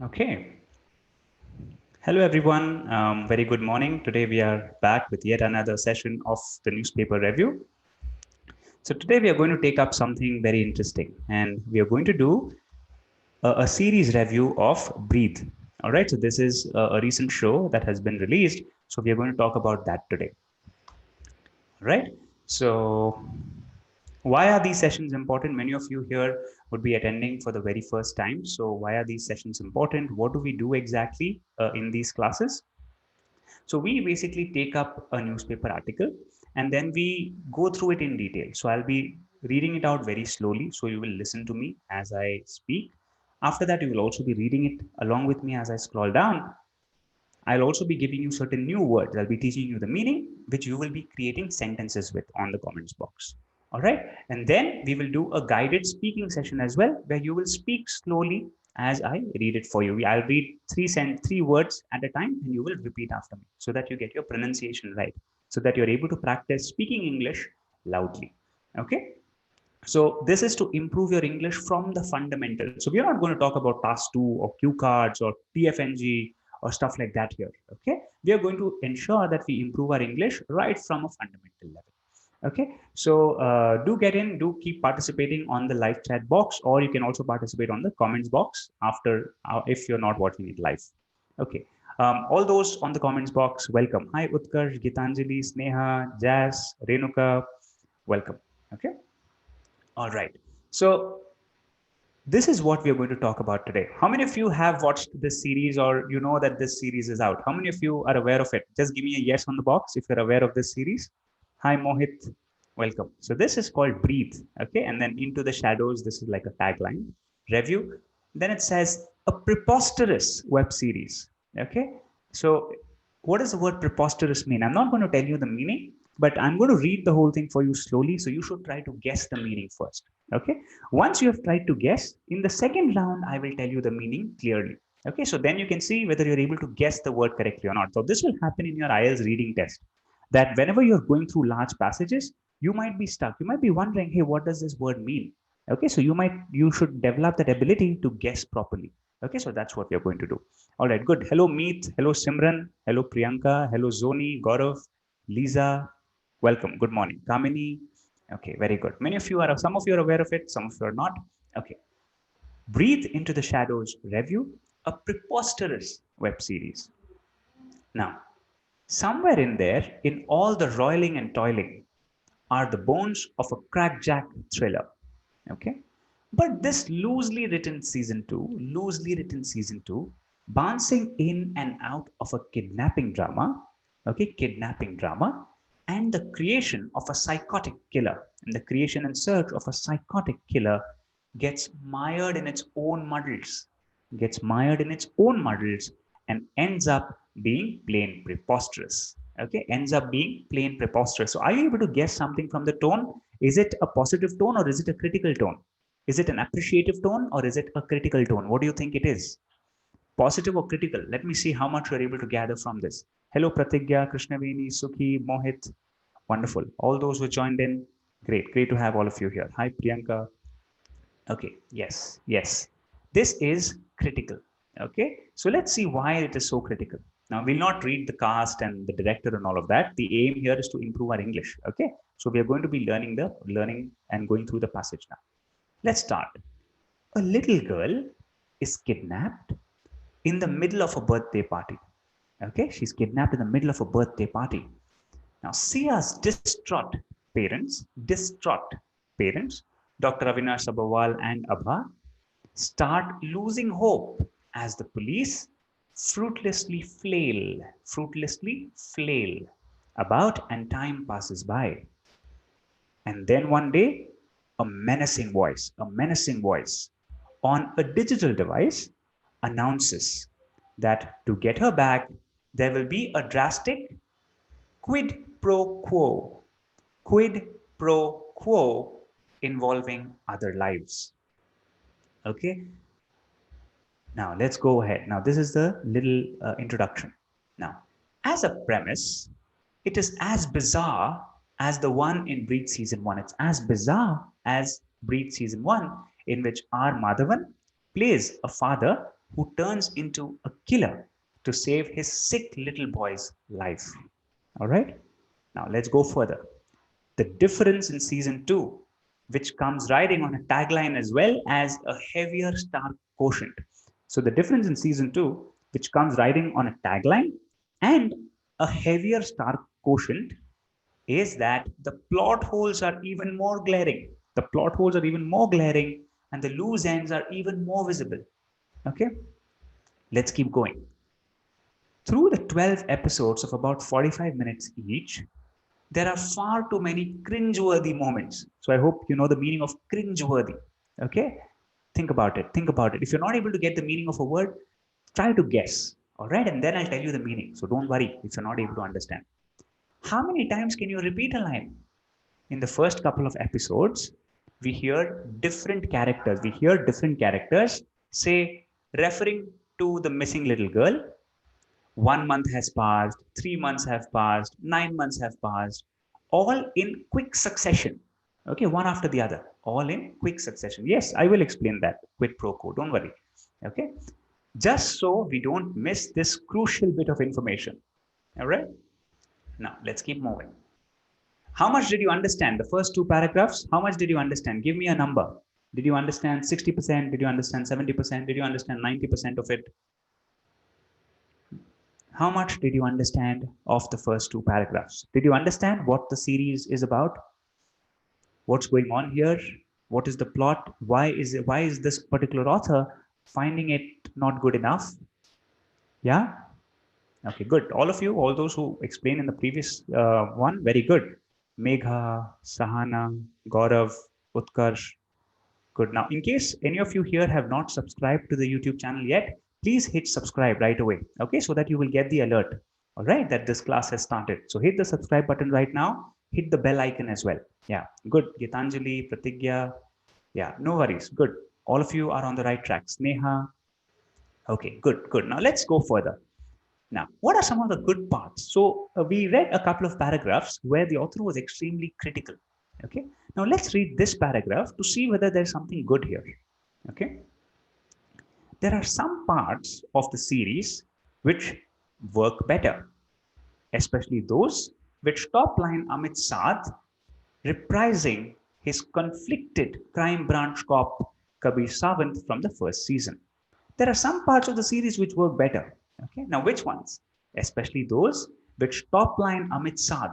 Okay. Hello, everyone. Very good morning. Today we are back with yet another session of the newspaper review. So today we are going to take up something very interesting, and we are going to do a series review of Breathe. All right. So this is a recent show that has been released. So we are going to talk about that today. Right. So why are these sessions important? Many of you here would be attending for the very first time. So why are these sessions important? What do we do exactly in these classes? So we basically take up a newspaper article and then we go through it in detail. So I'll be reading it out very slowly. So you will listen to me as I speak. After that, you will also be reading it along with me as I scroll down. I'll also be giving you certain new words. I'll be teaching you the meaning, which you will be creating sentences with on the comments box. All right. And then we will do a guided speaking session as well, where you will speak slowly as I read it for you. I'll read three words at a time and you will repeat after me so that you get your pronunciation right, so that you're able to practice speaking English loudly. Okay. So this is to improve your English from the fundamentals. So we are not going to talk about task 2 or Q cards or TFNG or stuff like that here. Okay. We are going to ensure that we improve our English right from a fundamental level. Okay. So do get in, do keep participating on the live chat box, or you can also participate on the comments box after if you're not watching it live. Okay. All those on the comments box, welcome. Hi, Utkarsh, Gitanjali, Sneha, Jazz, Renuka, welcome. Okay. All right. So this is what we are going to talk about today. How many of you have watched this series or you know that this series is out? How many of you are aware of it? Just give me a yes on the box if you're aware of this series. Hi, Mohit. Welcome. So this is called Breathe. Okay. And then Into the Shadows. This is like a tagline review. Then it says a preposterous web series. Okay. So what does the word preposterous mean? I'm not going to tell you the meaning, but I'm going to read the whole thing for you slowly. So you should try to guess the meaning first. Okay. Once you have tried to guess, in the second round, I will tell you the meaning clearly. Okay. So then you can see whether you're able to guess the word correctly or not. So this will happen in your IELTS reading test, that whenever you're going through large passages, you might be stuck. You might be wondering, hey, what does this word mean? Okay. So you should develop that ability to guess properly. Okay. So that's what we're going to do. All right. Good. Hello, Meet. Hello, Simran. Hello, Priyanka. Hello, Zoni, Gaurav, Lisa. Welcome. Good morning. Kamini. Okay, very good. Some of you are aware of it, some of you are not. Okay. Breathe Into the Shadows review, a preposterous web series. Now, somewhere in there, in all the roiling and toiling, are the bones of a crackjack thriller. Okay. But this loosely written season two, bouncing in and out of a kidnapping drama, okay, kidnapping drama, and the creation of a psychotic killer, and the creation and search of a psychotic killer gets mired in its own muddles, and ends up being plain preposterous. Okay, ends up being plain preposterous. So, are you able to guess something from the tone? Is it a positive tone or is it a critical tone? Is it an appreciative tone or is it a critical tone? What do you think it is? Positive or critical? Let me see how much you're able to gather from this. Hello, Pratigya, Krishnaveni, Sukhi, Mohit. Wonderful. All those who joined in, great. Great to have all of you here. Hi, Priyanka. Okay, yes, yes. This is critical. Okay, so let's see why it is so critical. Now, we'll not read the cast and the director and all of that. The aim here is to improve our English. Okay, so we are going to be learning and going through the passage now. Let's start. A little girl is kidnapped in the middle of a birthday party. Okay, she's kidnapped in the middle of a birthday party. Now, Sia's distraught parents, Dr. Avinash Sabawal and Abha, start losing hope as the police fruitlessly flail about and time passes by. And then one day, a menacing voice on a digital device announces that to get her back, there will be a drastic quid pro quo, quid pro quo involving other lives. Okay, now let's go ahead. Now, this is the little introduction. Now, as a premise, it is as bizarre as the one in Breed Season 1. It's as bizarre as Breed Season 1, in which R. Madhavan plays a father who turns into a killer to save his sick little boy's life. All right. Now let's go further. The difference in season 2, which comes riding on a tagline as well as a heavier star quotient. So the difference in season 2, which comes riding on a tagline and a heavier star quotient, is that the plot holes are even more glaring. The plot holes are even more glaring and the loose ends are even more visible. Okay, let's keep going. Through the 12 episodes of about 45 minutes each, there are far too many cringeworthy moments. So I hope you know the meaning of cringeworthy. Okay, think about it. Think about it. If you're not able to get the meaning of a word, try to guess. All right, and then I'll tell you the meaning. So don't worry if you're not able to understand. How many times can you repeat a line? In the first couple of episodes, we hear different characters. We hear different characters say, referring to the missing little girl. 1 month has passed, 3 months have passed, 9 months have passed, all in quick succession. Okay, one after the other, all in quick succession. Yes, I will explain that. Quid pro quo, don't worry. Okay, just so we don't miss this crucial bit of information. All right, now let's keep moving. How much did you understand the first two paragraphs? How much did you understand? Give me a number. Did you understand 60%? Did you understand 70%? Did you understand 90% of it? How much did you understand of the first two paragraphs? Did you understand what the series is about? What's going on here? What is the plot? Why is this particular author finding it not good enough? Yeah? Okay, good. All of you, all those who explained in the previous one, very good. Megha, Sahana, Gaurav, Utkarsh. Good. Now, in case any of you here have not subscribed to the YouTube channel yet, please hit subscribe right away. Okay, so that you will get the alert. All right, that this class has started. So hit the subscribe button right now. Hit the bell icon as well. Yeah, good. Gitanjali, Pratigya. Yeah, no worries. Good. All of you are on the right track. Sneha. Okay, good, good. Now let's go further. Now, what are some of the good parts? So we read a couple of paragraphs where the author was extremely critical. Okay. Now let's read this paragraph to see whether there's something good here. Okay. There are some parts of the series which work better, especially those which top line Amit Saad reprising his conflicted crime branch cop Kabir Sawant from the first season. There are some parts of the series which work better. Okay, now which ones? Especially those which top line Amit Saad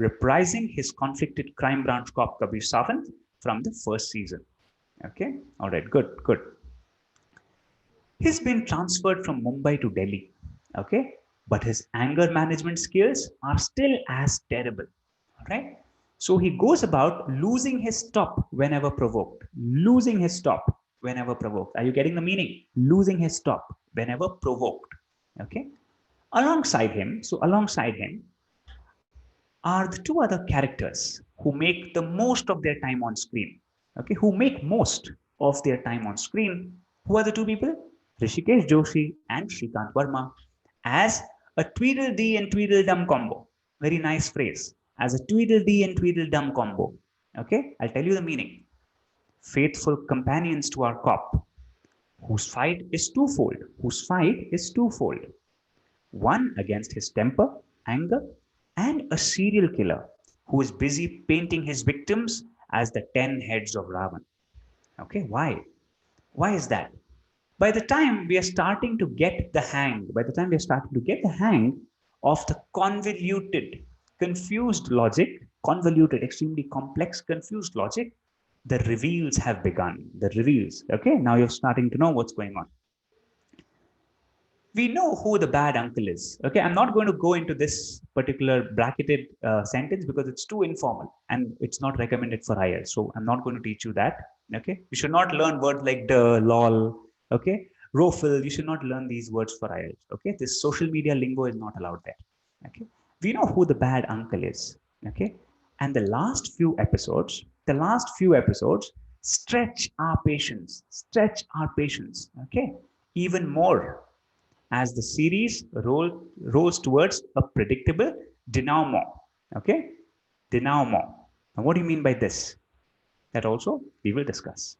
reprising his conflicted crime branch cop Kabir Sawant from the first season. Okay, all right, good, good. He's been transferred from Mumbai to Delhi. Okay, but his anger management skills are still as terrible. All right, so he goes about losing his stop whenever provoked. Losing his stop whenever provoked. Are you getting the meaning? Losing his stop whenever provoked. Okay. Alongside him are the two other characters who make the most of their time on screen. Okay. Who make most of their time on screen. Who are the two people? Rishikesh Joshi and Shrikant Verma as a tweedledee and tweedledum combo. Very nice phrase. As a tweedledee and tweedledum combo. Okay. I'll tell you the meaning. Faithful companions to our cop, whose fight is twofold. Whose fight is twofold. One against his temper, anger, and a serial killer who is busy painting his victims as the 10 heads of Ravan. Okay, why? Why is that? By the time we are starting to get the hang, of the convoluted, confused logic, convoluted, extremely complex, confused logic, the reveals have begun. The reveals. Okay, now you're starting to know what's going on. We know who the bad uncle is. Okay, I'm not going to go into this particular bracketed sentence because it's too informal and it's not recommended for IELTS. So I'm not going to teach you that. Okay, you should not learn words like the, lol, okay, rofl. You should not learn these words for IELTS. Okay, this social media lingo is not allowed there. Okay, we know who the bad uncle is. Okay, and the last few episodes stretch our patience. Okay, even more as the series rolls towards a predictable denouement. Okay, denouement. Now, what do you mean by this? That also we will discuss.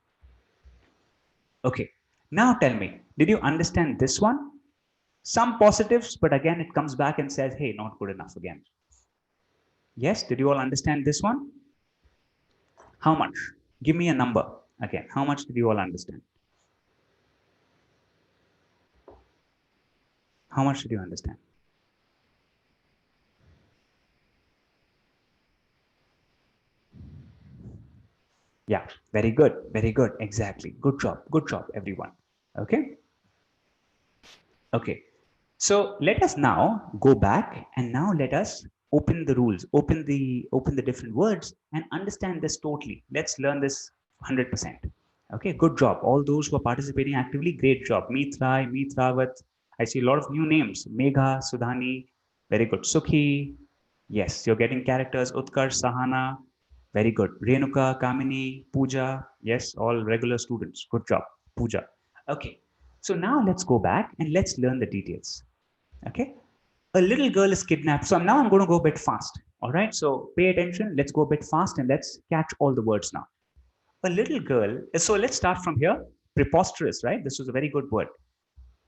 Okay, Now tell me, did you understand this one? Some positives, but again, it comes back and says, hey, not good enough again. Yes, did you all understand this one? How much? Give me a number. Again, how much did you all understand? How much did you understand? Yeah, very good, very good. Exactly. Good job, everyone. Okay. Okay. So let us now go back and now let us open the rules, open the different words and understand this totally. Let's learn this 100%. Okay, good job. All those who are participating actively, great job. Mithra, Mithavat. I see a lot of new names. Megha, Sudhani, very good. Sukhi, yes, you're getting characters. Utkarsh, Sahana, very good. Renuka, Kamini, Pooja, yes, all regular students. Good job, Pooja. Okay, so now let's go back and let's learn the details. Okay, a little girl is kidnapped. So now I'm going to go a bit fast. All right, so pay attention. Let's go a bit fast and let's catch all the words now. A little girl, so let's start from here. Preposterous, right? This was a very good word.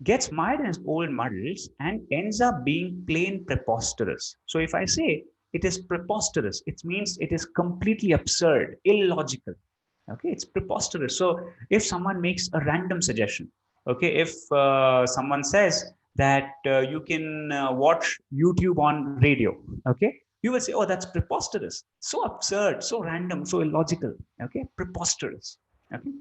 Gets mired in his old muddles and ends up being plain preposterous. So if I say it is preposterous, it means it is completely absurd, illogical. Okay, it's preposterous. So if someone makes a random suggestion, okay, if someone says that you can watch YouTube on radio, okay, you will say, oh, that's preposterous, so absurd, so random, so illogical. Okay, preposterous. Okay,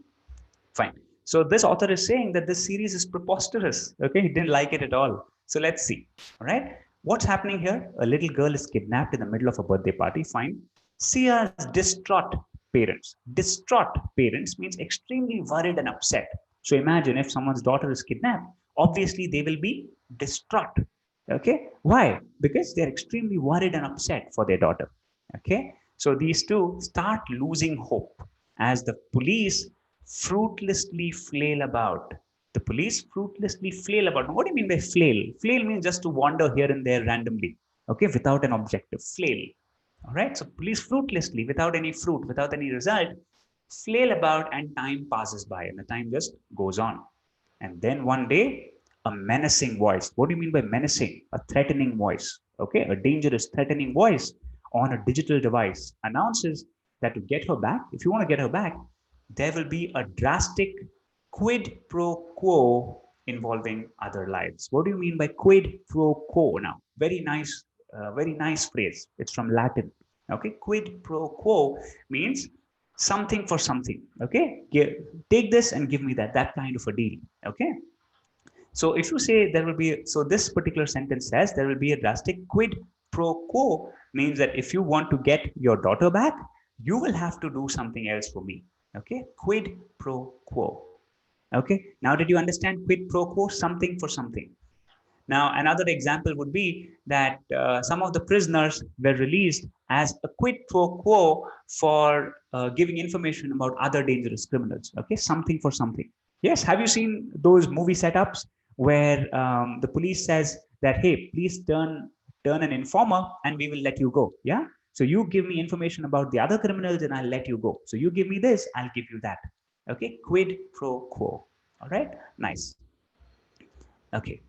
fine. So this author is saying that this series is preposterous. Okay, he didn't like it at all. So let's see. All right, what's happening here? A little girl is kidnapped in the middle of a birthday party. Fine. Sia's distraught parents. Distraught parents means extremely worried and upset. So imagine if someone's daughter is kidnapped, obviously they will be distraught. Okay, why? Because they're extremely worried and upset for their daughter. Okay, so these two start losing hope as the police fruitlessly flail about. The police fruitlessly flail about. What do you mean by flail? Flail means just to wander here and there randomly, okay, without an objective. Flail. All right. So police fruitlessly, without any fruit, without any result, flail about, and time passes by, and the time just goes on. And then one day, a menacing voice. What do you mean by menacing? A threatening voice. Okay, a dangerous, threatening voice on a digital device announces that to get her back, if you want to get her back, there will be a drastic quid pro quo involving other lives. What do you mean by quid pro quo now? Very nice phrase. It's from Latin. Okay, quid pro quo means something for something. Okay, take this and give me that kind of a deal. Okay, so if you say there will be, so this particular sentence says there will be a drastic quid pro quo means that if you want to get your daughter back, you will have to do something else for me. Okay, quid pro quo. Okay, now did you understand quid pro quo? Something for something. Now, another example would be that some of the prisoners were released as a quid pro quo for giving information about other dangerous criminals. Okay, something for something. Yes, have you seen those movie setups where the police says that, hey, please turn an informer and we will let you go. Yeah. So you give me information about the other criminals and I'll let you go. So you give me this, I'll give you that. Okay, quid pro quo. All right, nice. Okay.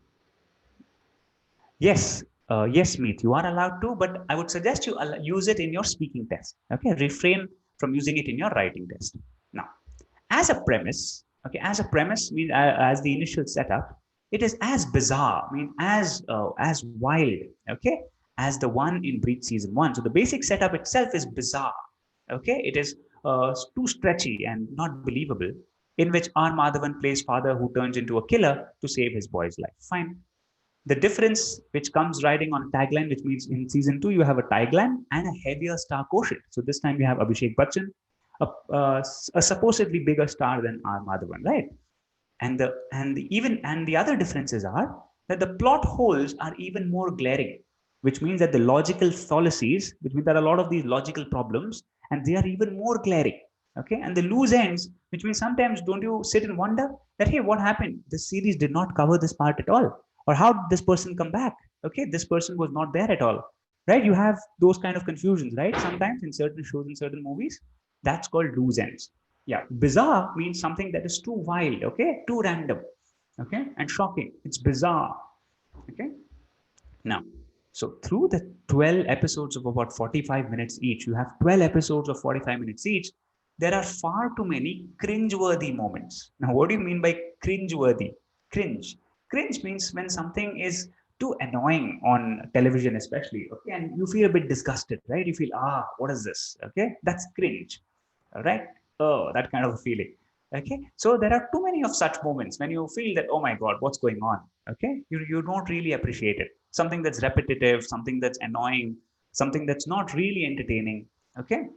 Yes, yes, Meet, you are allowed to, but I would suggest you use it in your speaking test. Okay, refrain from using it in your writing test. Now, as a premise, okay, as a premise, mean as the initial setup, it is as bizarre, I mean as wild, okay, as the one in Breach season 1. So the basic setup itself is bizarre, okay. It is too stretchy and not believable. In which R. Madhavan plays father who turns into a killer to save his boy's life. Fine. The difference which comes riding on a tagline, which means in season 2 you have a tagline and a heavier star quotient. So this time you have Abhishek Bachchan, a supposedly bigger star than R. Madhavan, right? And the other differences are that the plot holes are even more glaring, which means that the logical fallacies, which means there are a lot of these logical problems, and they are even more glaring. Okay, and the loose ends, which means sometimes don't you sit and wonder that, hey, what happened? This series did not cover this part at all, or how did this person come back? Okay, this person was not there at all, right? You have those kind of confusions, right? Sometimes in certain shows, in certain movies, that's called loose ends. Yeah, bizarre means something that is too wild, okay, too random, okay, and shocking. It's bizarre, okay. Now, so through the 12 episodes of about 45 minutes each, you have 12 episodes of 45 minutes each. There are far too many cringe-worthy moments. Now, what do you mean by cringe-worthy? Cringe. Cringe means when something is too annoying on television, especially, okay, and you feel a bit disgusted, right? You feel, what is this? Okay, that's cringe, all right? Oh, that kind of a feeling. Okay, so there are too many of such moments when you feel that, oh my God, what's going on? Okay, you don't really appreciate it. Something that's repetitive, something that's annoying, something that's not really entertaining. Okay,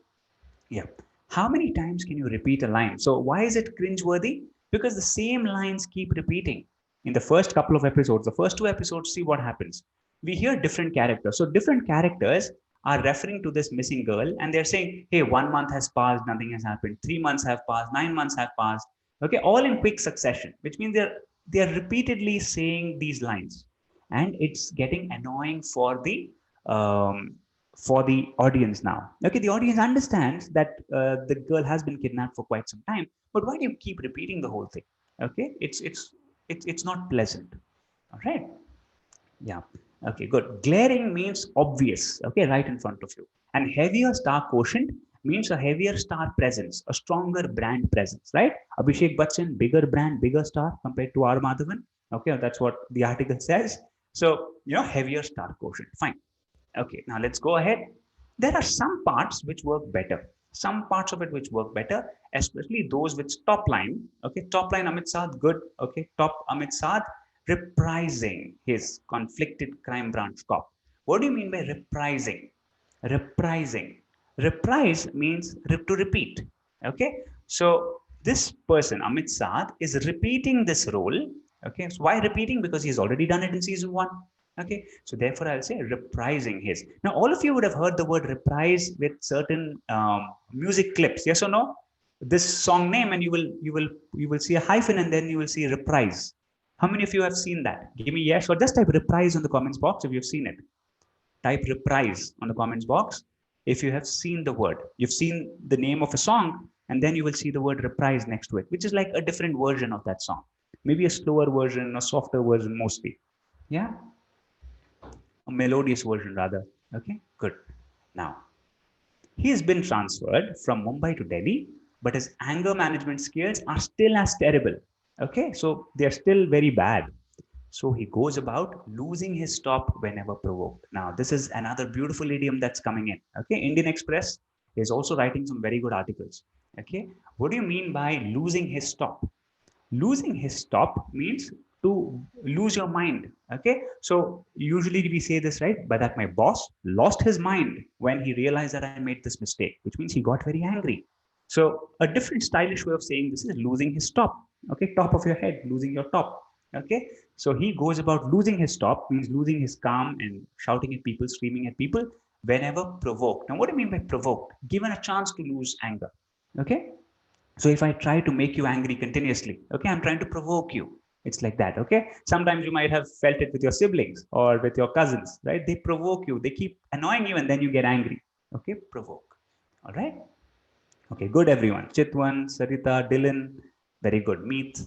yeah. How many times can you repeat a line? So why is it cringeworthy? Because the same lines keep repeating. In the first couple of episodes, the first two episodes, see what happens. We hear different characters. So different characters are referring to this missing girl and they're saying, hey, 1 month has passed, nothing has happened. 3 months have passed, 9 months have passed. Okay, all in quick succession, which means they're repeatedly saying these lines. And it's getting annoying um, for the audience now. Okay, the audience understands that the girl has been kidnapped for quite some time, but why do you keep repeating the whole thing? Okay, it's not pleasant. All right. Yeah. Okay, good. Glaring means obvious. Okay, right in front of you. And heavier star quotient means a heavier star presence, a stronger brand presence, right? Abhishek Bachchan, bigger brand, bigger star compared to R. Madhavan. Okay, that's what the article says. So, heavier star quotient. Fine. Okay, now let's go ahead. There are some parts which work better. Some parts of it which work better, especially those with top line. Okay, top line Amit Saad, good. Okay, top Amit Saad reprising his conflicted crime branch cop. What do you mean by reprising? Reprising. Reprise means to repeat. Okay, so this person, Amit Saad, is repeating this role. Okay, so why repeating? Because he's already done it in season one. Okay, so therefore I'll say reprising his. Now, all of you would have heard the word reprise with certain music clips. Yes or no? This song name, and you will see a hyphen, and then you will see reprise. How many of you have seen that? Give me yes, or just type reprise on the comments box if you've seen it. Type reprise on the comments box if you have seen the word. You've seen the name of a song, and then you will see the word reprise next to it, which is like a different version of that song. Maybe a slower version, a softer version mostly. Yeah, a melodious version rather. Okay, good. Now, he has been transferred from Mumbai to Delhi, but his anger management skills are still as terrible. Okay, so they're still very bad. So he goes about losing his stop whenever provoked. Now, this is another beautiful idiom that's coming in. Okay, Indian Express is also writing some very good articles. Okay, what do you mean by losing his stop? Losing his stop means to lose your mind. Okay, so usually we say this, right? But that my boss lost his mind when he realized that I made this mistake, which means he got very angry. So a different stylish way of saying this is losing his top. Okay, top of your head, losing your top. Okay, so he goes about losing his top means losing his calm and shouting at people, screaming at people whenever provoked. Now, what do you mean by provoked? Given a chance to lose anger. Okay, so if I try to make you angry continuously, okay, I'm trying to provoke you. It's like that, okay? Sometimes you might have felt it with your siblings or with your cousins, right? They provoke you, they keep annoying you, and then you get angry. Okay, provoke. All right. Okay, good everyone. Chitwan, Sarita, Dylan, very good. Meet,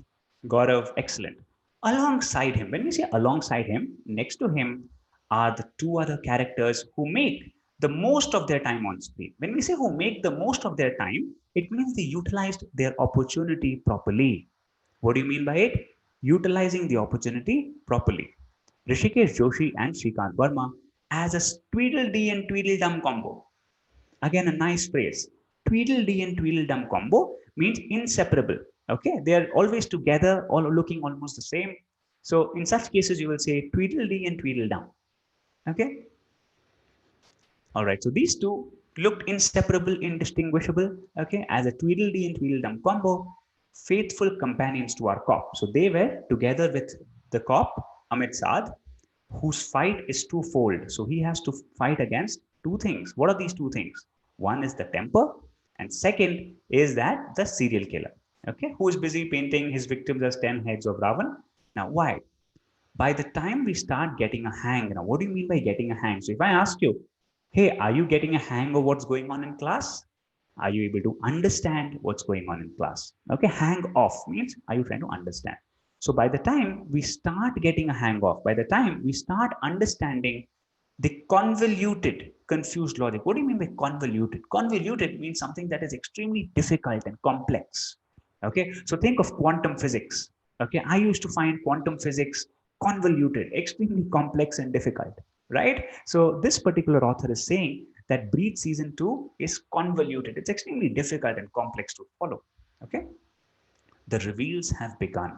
Gaurav, excellent. Alongside him, when we say alongside him, next to him are the two other characters who make the most of their time on screen. When we say who make the most of their time, it means they utilized their opportunity properly. What do you mean by it? Utilizing the opportunity properly. Rishikesh Joshi and Shrikant Verma as a Tweedledee and Tweedledum combo. Again, a nice phrase. Tweedledee and Tweedledum combo means inseparable. Okay, they are always together, all looking almost the same. So in such cases, you will say Tweedledee and Tweedledum. Okay. All right. So these two looked inseparable, indistinguishable. Okay, as a Tweedledee and Tweedledum combo, faithful companions to our cop. So they were together with the cop Amit Saad, whose fight is twofold. So he has to fight against two things. What are these two things? One is the temper, and second is that the serial killer. Okay, who is busy painting his victims as 10 heads of Ravan. Now, why? By the time we start getting a hang, now what do you mean by getting a hang? So if I ask you, hey, are you getting a hang of what's going on in class? Are you able to understand what's going on in class? Okay, hang off means, are you trying to understand? So by the time we start getting a hang off, by the time we start understanding the convoluted, confused logic. What do you mean by convoluted? Convoluted means something that is extremely difficult and complex. Okay, so think of quantum physics. Okay, I used to find quantum physics convoluted, extremely complex and difficult, right? So this particular author is saying that Breathe season 2 is convoluted. It's extremely difficult and complex to follow. Okay, the reveals have begun.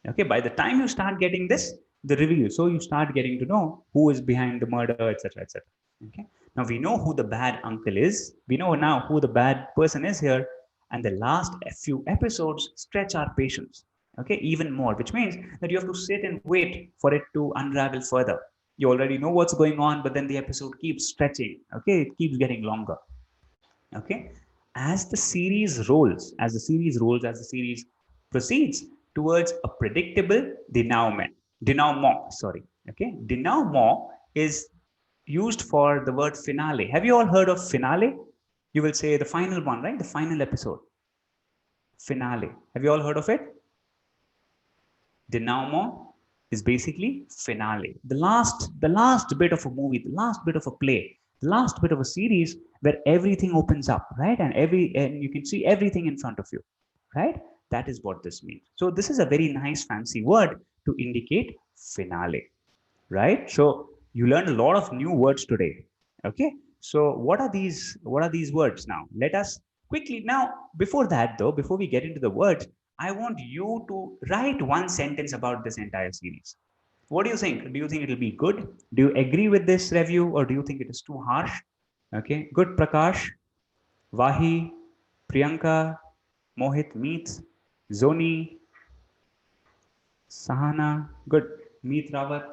Okay, by the time you start getting this, the reveal, so you start getting to know who is behind the murder, etc., etc. Okay, now we know who the bad uncle is. We know now who the bad person is here, and the last few episodes stretch our patience. Okay, even more, which means that you have to sit and wait for it to unravel further. You already know what's going on, but then the episode keeps stretching. Okay, it keeps getting longer. Okay, as the series proceeds towards a predictable denouement, sorry. Okay, denouement is used for the word finale. Have you all heard of finale? You will say the final one, right? The final episode, finale. Have you all heard of it? Denouement is basically finale, the last bit of a movie, the last bit of a play, the last bit of a series where everything opens up, right? And you can see everything in front of you, right? That is what this means. So this is a very nice fancy word to indicate finale, right? So you learned a lot of new words today. Okay, so what are these words? Now let us quickly, now before that though, before we get into the words, I want you to write one sentence about this entire series. What do you think? Do you think it will be good? Do you agree with this review, or do you think it is too harsh? Okay, good. Prakash, Vahi, Priyanka, Mohit, Meet, Zoni, Sahana, good. Meet Rawat.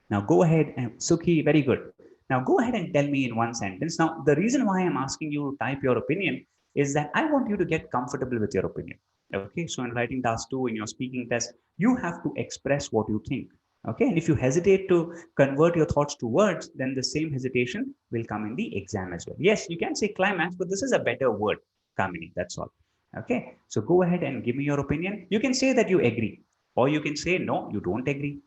Now go ahead and Sukhi, very good. Now go ahead and tell me in one sentence. Now, the reason why I'm asking you to type your opinion is that I want you to get comfortable with your opinion. Okay, so in writing task 2, in your speaking test, you have to express what you think. Okay, and if you hesitate to convert your thoughts to words, then the same hesitation will come in the exam as well. Yes, you can say climax, but this is a better word, Kamini, that's all. Okay, so go ahead and give me your opinion. You can say that you agree, or you can say no, you don't agree.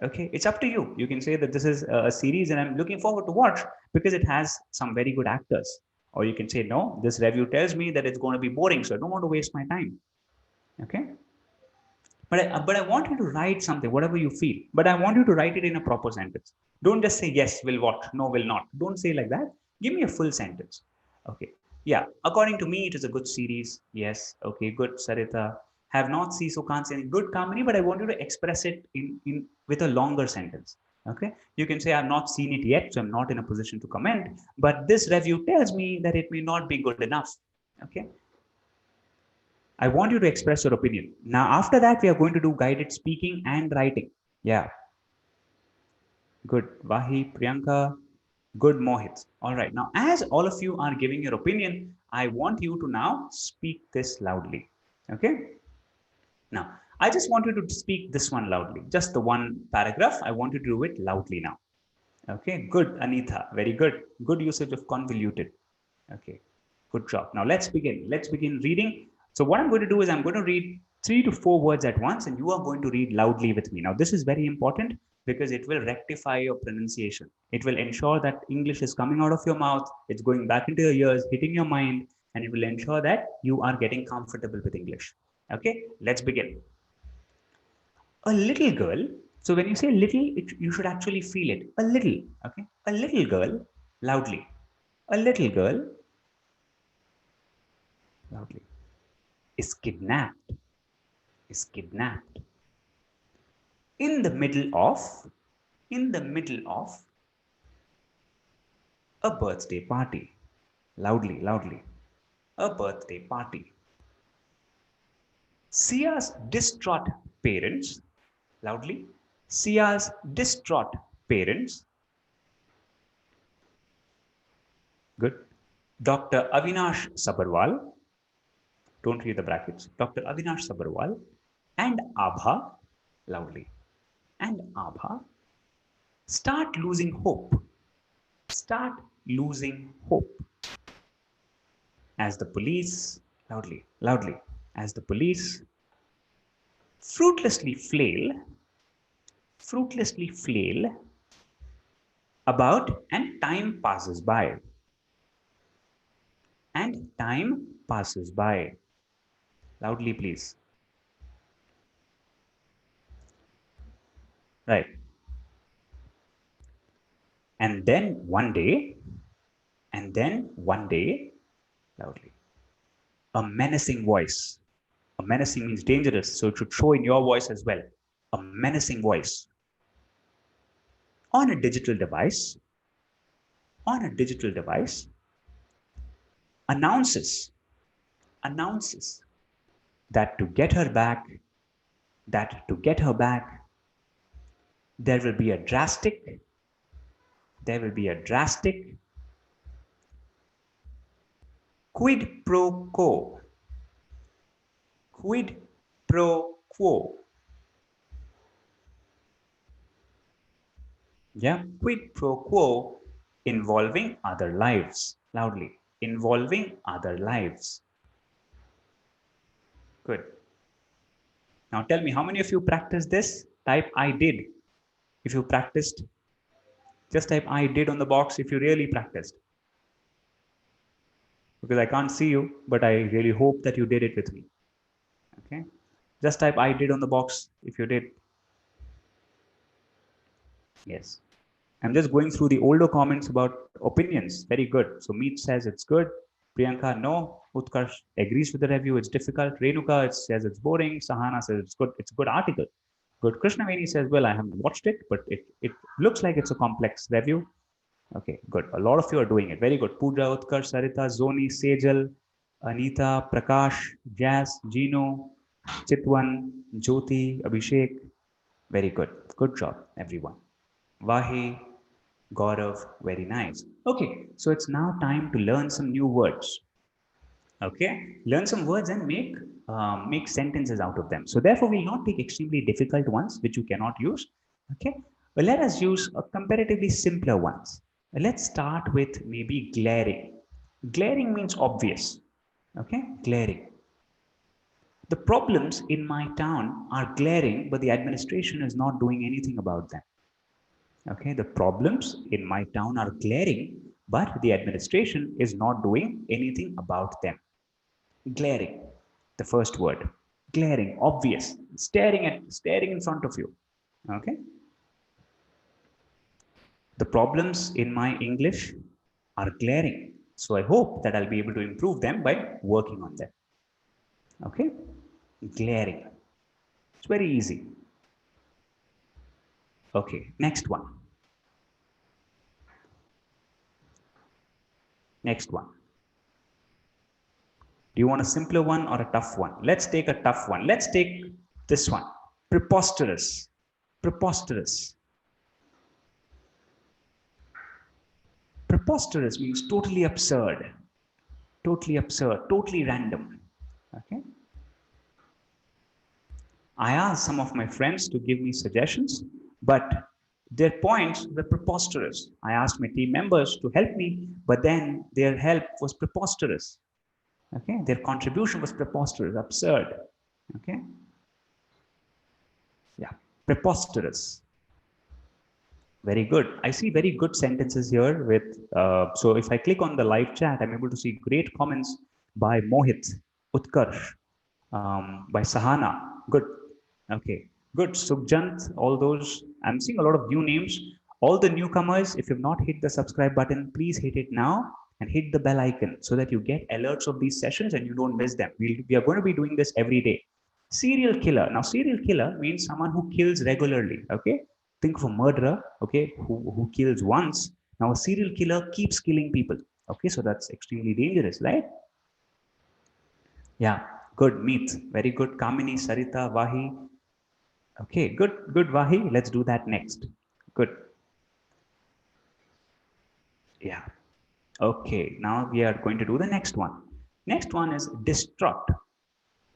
Okay, it's up to you. You can say that this is a series and I'm looking forward to watch because it has some very good actors. Or you can say, no, this review tells me that it's going to be boring, so I don't want to waste my time. Okay, but I want you to write something, whatever you feel, but I want you to write it in a proper sentence. Don't just say yes will watch, no will not. Don't say like that. Give me a full sentence. Okay, yeah, according to me it is a good series. Yes, okay, good. Sarita, have not seen, so can't say any. Good, Kamini, but I want you to express it in with a longer sentence. Okay, you can say I've not seen it yet, so I'm not in a position to comment, but this review tells me that it may not be good enough. Okay, I want you to express your opinion. Now, after that, we are going to do guided speaking and writing. Yeah. Good. Vahi, Priyanka. Good, Mohit. All right. Now, as all of you are giving your opinion, I want you to now speak this loudly. Okay. Now, I just want you to speak this one loudly. Just the one paragraph. I want you to do it loudly now. Okay. Good, Anita. Very good. Good usage of convoluted. Okay, good job. Now let's begin. Let's begin reading. So what I'm going to do is I'm going to read 3 to 4 words at once and you are going to read loudly with me. Now this is very important because it will rectify your pronunciation. It will ensure that English is coming out of your mouth, it's going back into your ears, hitting your mind, and it will ensure that you are getting comfortable with English. Okay, let's begin. A little girl. So when you say little, you should actually feel it. A little. Okay, a little girl, loudly. A little girl, loudly, is kidnapped, is kidnapped in the middle of, in the middle of a birthday party. Loudly, loudly, a birthday party. Sia's distraught parents, loudly, Sia's distraught parents, good. Dr. Avinash Sabarwal, don't read the brackets, Dr. Avinash Sabarwal and Abha, loudly, and Abha start losing hope. Start losing hope. As the police, loudly, as the police fruitlessly flail about and time passes by. And time passes by. Loudly, please. Right. And then one day, loudly, a menacing voice. A menacing means dangerous, so it should show in your voice as well. A menacing voice on a digital device, announces that to get her back, there will be a drastic quid pro quo. Quid pro quo. Yeah, quid pro quo involving other lives. Loudly. Involving other lives. Good. Now tell me, how many of you practiced this? Type I did. If you practiced, just type I did on the box if you really practiced. Because I can't see you, but I really hope that you did it with me. Okay. Just type I did on the box if you did. Yes. I'm just going through the older comments about opinions. Very good. So Meet says it's good. Priyanka, no. Utkarsh agrees with the review. It's difficult. Renuka says it's boring. Sahana says it's good. It's a good article. Good. Krishnaveni says, well, I haven't watched it, but it looks like it's a complex review. Okay, good. A lot of you are doing it. Very good. Pooja, Utkarsh, Sarita, Zoni, Sejal, Anita, Prakash, Jazz, Gino, Chitwan, Jyoti, Abhishek. Very good. Good job, everyone. Vahi, Gaurav, very nice. Okay, so it's now time to learn some new words. Okay, learn some words and make sentences out of them. So therefore, we'll not take extremely difficult ones which you cannot use. Okay, but let us use comparatively simpler ones. Let's start with maybe glaring. Glaring means obvious. Okay, glaring. The problems in my town are glaring, but the administration is not doing anything about them. Okay, the problems in my town are glaring, but the administration is not doing anything about them. Glaring, the first word. Glaring, obvious, staring in front of you. Okay. The problems in my English are glaring. So I hope that I'll be able to improve them by working on them. Okay. Glaring. It's very easy. Okay, next one. Next one. Do you want a simpler one or a tough one? Let's take a tough one. Let's take this one. Preposterous. Preposterous. Preposterous means totally absurd. Totally absurd. Totally random. Okay. I asked some of my friends to give me suggestions, but their points were preposterous. I asked my team members to help me, but then their help was preposterous. Okay, their contribution was preposterous, absurd. Okay, yeah, preposterous. Very good. I see very good sentences here with, so if I click on the live chat, I'm able to see great comments by Mohit, Utkarsh, by Sahana. Good. Okay, good. Sukhjant, all those. I'm seeing a lot of new names. All the newcomers, if you've not hit the subscribe button, please hit it now and hit the bell icon so that you get alerts of these sessions and you don't miss them. We are going to be doing this every day. Serial killer. Now, serial killer means someone who kills regularly. Okay, think of a murderer. Okay, who kills once. Now, a serial killer keeps killing people. Okay, so that's extremely dangerous, right? Yeah, good. Meet. Very good. Kamini, Sarita, Vahi. Okay, good, good, Vahi. Let's do that next. Good. Yeah. Okay, now we are going to do the next one. Next one is distraught.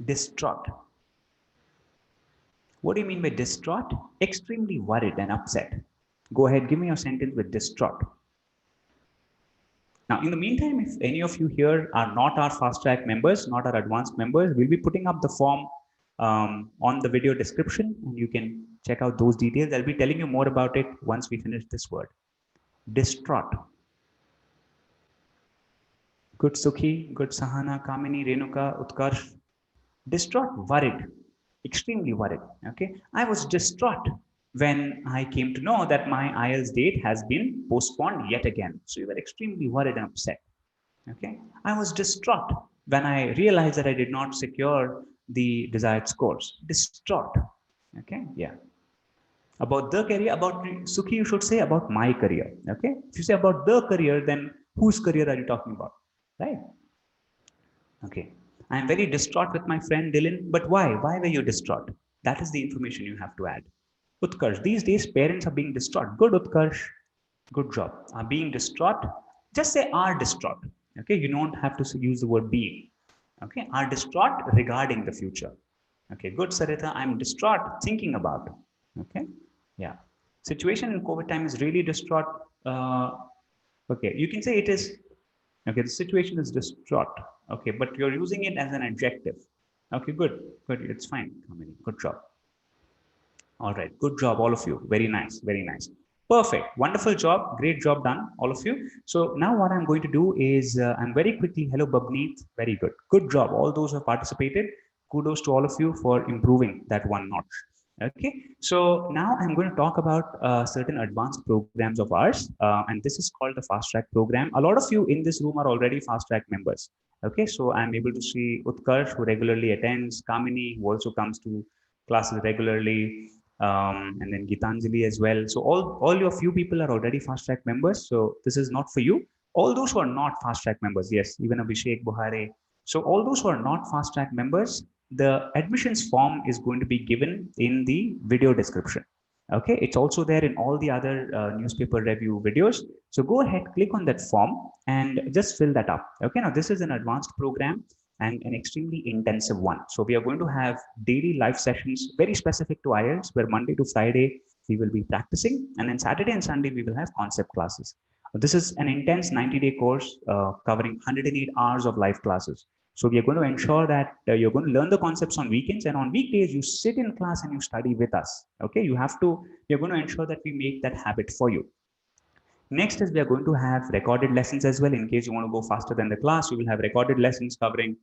Distraught. What do you mean by distraught? Extremely worried and upset. Go ahead, give me your sentence with distraught. Now, in the meantime, if any of you here are not our fast track members, not our advanced members, we'll be putting up the form on the video description, and you can check out those details. I'll be telling you more about it once we finish this word. Distraught. Good Sukhi, good Sahana, Kamini, Renuka, Utkarsh. Distraught, worried, extremely worried. Okay, I was distraught when I came to know that my IELTS date has been postponed yet again. So you were extremely worried and upset. Okay, I was distraught when I realized that I did not secure the desired scores. Distraught. Okay, yeah. About the career, about Sukhi, you should say about my career. Okay, if you say about the career, then whose career are you talking about? Right? Okay. I am very distraught with my friend Dylan, but why? Why were you distraught? That is the information you have to add. Utkarsh, these days parents are being distraught. Good, Utkarsh. Good job. Are being distraught. Just say are distraught. Okay, you don't have to use the word being. Okay, are distraught regarding the future. Okay, good, Sarita. I'm distraught thinking about. Okay, yeah. Situation in COVID time is really distraught. Okay, you can say it is. Okay, the situation is distraught. Okay, but you're using it as an adjective. Okay, good, good. It's fine. Good job. All right, good job, all of you. Very nice, very nice. Perfect, wonderful job, great job done, all of you. So now what I'm going to do is I'm very quickly, hello Babneet, very good. Good job, all those who have participated. Kudos to all of you for improving that one notch. Okay, so now I'm going to talk about certain advanced programs of ours, and this is called the Fast Track program. A lot of you in this room are already Fast Track members. Okay, so I'm able to see Utkarsh, who regularly attends, Kamini, who also comes to classes regularly, and then Gitanjali as well. So all your few people are already Fast Track members. So this is not for you. All those who are not Fast Track members, yes, even Abhishek, Buhare. So all those who are not Fast Track members, the admissions form is going to be given in the video description. Okay, it's also there in all the other newspaper review videos. So go ahead, click on that form and just fill that up. Okay, now this is an advanced program and an extremely intensive one. So we are going to have daily live sessions very specific to IELTS, where Monday to Friday we will be practicing, and then Saturday and Sunday we will have concept classes. This is an intense 90-day course covering 108 hours of live classes. So we are going to ensure that you're going to learn the concepts on weekends, and on weekdays you sit in class and you study with us. Okay, you're going to ensure that we make that habit for you. Next is we are going to have recorded lessons as well. In case you want to go faster than the class, we will have recorded lessons covering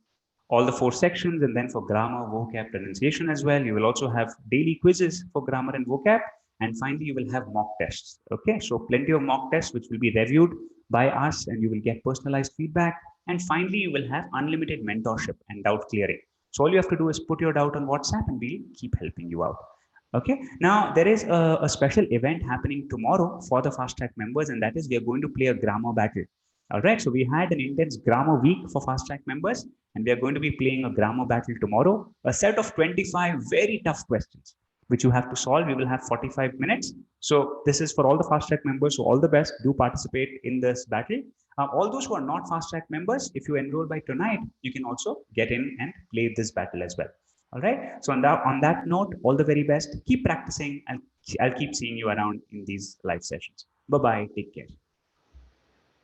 all the 4 sections, and then for grammar, vocab, pronunciation as well. You will also have daily quizzes for grammar and vocab, and finally you will have mock tests. Okay, so plenty of mock tests which will be reviewed by us, and you will get personalized feedback. And finally, you will have unlimited mentorship and doubt clearing. So all you have to do is put your doubt on WhatsApp and we'll keep helping you out. Okay, now there is a special event happening tomorrow for the Fast Track members, and that is we are going to play a grammar battle. All right, so we had an intense grammar week for Fast Track members, and we are going to be playing a grammar battle tomorrow, a set of 25 very tough questions which you have to solve. We will have 45 minutes. So this is for all the Fast Track members. So all the best, do participate in this battle. All those who are not Fast Track members, if you enroll by tonight, you can also get in and play this battle as well. All right. So on that note, all the very best. Keep practicing, and I'll keep seeing you around in these live sessions. Bye-bye. Take care.